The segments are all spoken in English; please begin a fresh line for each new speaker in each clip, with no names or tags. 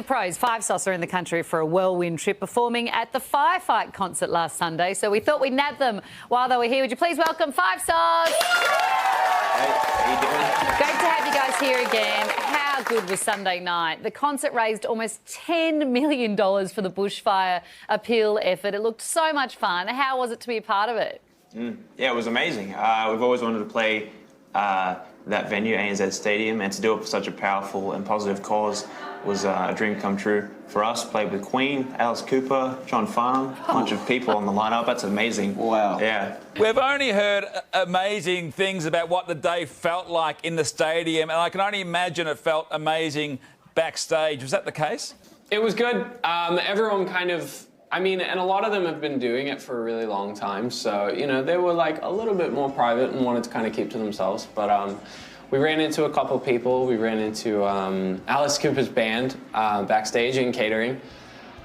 Pros, Five Sauce are in the country for a whirlwind trip, performing at the Firefight concert last Sunday. So we thought we'd nab them while they were here. Would you please welcome Five Sauce?
Hey, how you doing?
Great to have you guys here again. How good was Sunday night? The concert raised almost $10 million for the bushfire appeal effort. It looked so much fun. How was it to be a part of it?
Yeah, it was amazing. We've always wanted to play that venue, ANZ Stadium, and to do it for such a powerful and positive cause was a dream come true for us. Played with Queen, Alice Cooper, John Farnham, a bunch of people on the lineup. That's amazing.
Wow.
Yeah.
We've only heard amazing things about what the day felt like in the stadium, and I can only imagine it felt amazing backstage. Was that the case?
It was good. Everyone kind of, and a lot of them have been doing it for a really long time. So, they were like a little bit more private and wanted to kind of keep to themselves. But we ran into a couple people. We ran into Alice Cooper's band backstage in catering.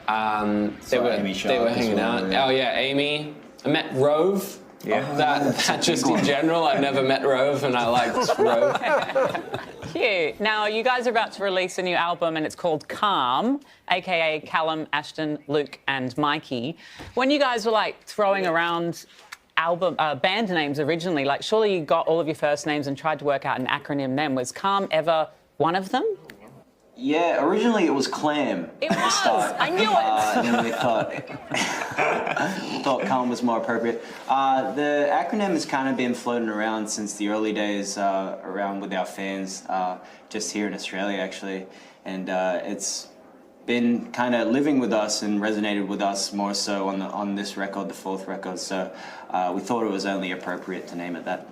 They were hanging out. Oh yeah, Amy. I met Rove.
Yeah.
That just in general, I've never met Rove, and I liked Rove.
Cute. Now, you guys are about to release a new album, and it's called Calm, a.k.a. Callum, Ashton, Luke, and Mikey. When you guys were, throwing around band names originally, surely you got all of your first names and tried to work out an acronym then. Was Calm ever one of them?
Yeah, originally it was Clam.
It was! I knew it!
And then we thought Calm was more appropriate. The acronym has kind of been floating around since the early days around with our fans, just here in Australia, actually. And it's been kind of living with us and resonated with us more so on this record, the fourth record. So we thought it was only appropriate to name it that.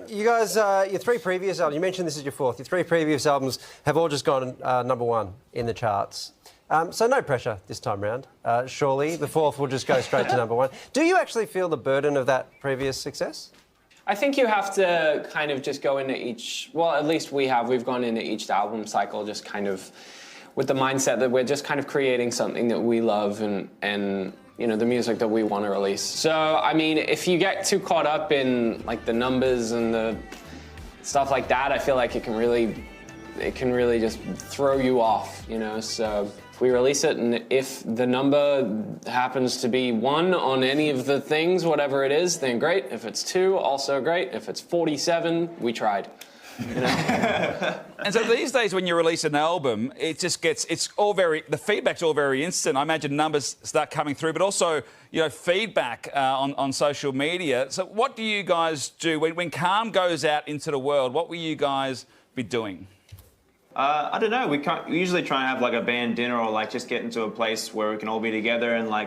You guys, your three previous albums, you mentioned this is your fourth, your three previous albums have all just gone #1 in the charts. So no pressure this time round. Surely the fourth will just go straight to #1. Do you actually feel the burden of that previous success?
I think you have to kind of just go into each, well, at least we've gone into each album cycle just kind of with the mindset that we're just kind of creating something that we love and the music that we want to release. So, if you get too caught up in the numbers and the stuff like that, I feel like it can really just throw you off, So we release it, and if the number happens to be 1 on any of the things, whatever it is, then great. If it's 2, also great. If it's 47, we tried.
And so these days when you release an album, the feedback's all very instant. I imagine numbers start coming through, but also, feedback on social media. So what do you guys do when Calm goes out into the world? What will you guys be doing?
I don't know. We usually try and have a band dinner or just get into a place where we can all be together and I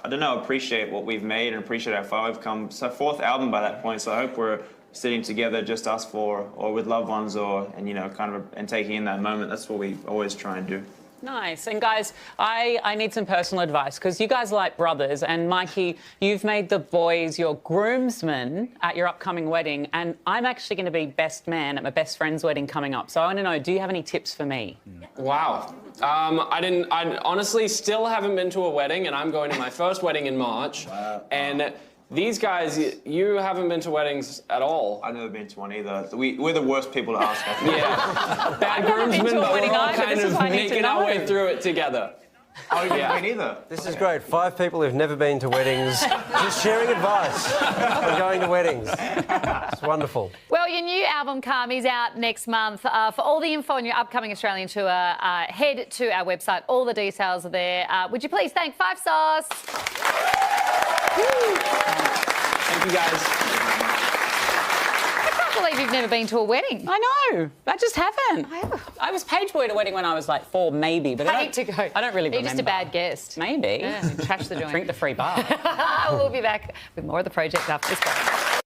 don't know, appreciate what we've made and appreciate how far we've come. So fourth album by that point, so I hope we're sitting together, just us four, or with loved ones, and taking in that moment. That's what we always try and do.
Nice. And guys, I need some personal advice because you guys are like brothers, and Mikey, you've made the boys your groomsmen at your upcoming wedding, and I'm actually going to be best man at my best friend's wedding coming up. So I want to know, do you have any tips for me?
Wow. I honestly still haven't been to a wedding, and I'm going to my first wedding in March. Wow. And these guys, you haven't been to weddings at all.
I've never been to one either. We're the worst people to ask, I think.
Yeah. Bad groomsmen, but we're all kind of making our way through it together.
Oh, yeah. Me neither.
This is great. 5 people who've never been to weddings, just sharing advice on going to weddings. It's wonderful.
Well, your new album, Calm, is out next month. For all the info on your upcoming Australian tour, head to our website. All the details are there. Would you please thank Five Sauce?
Thank you, guys.
I can't believe you've never been to a wedding.
I know. I just haven't. I was page boy at a wedding when I was 4, maybe, but I don't really remember.
You're just a bad guest.
Maybe.
Yeah, trash the joint.
Drink the free bar.
We'll be back with more of The Project after this break.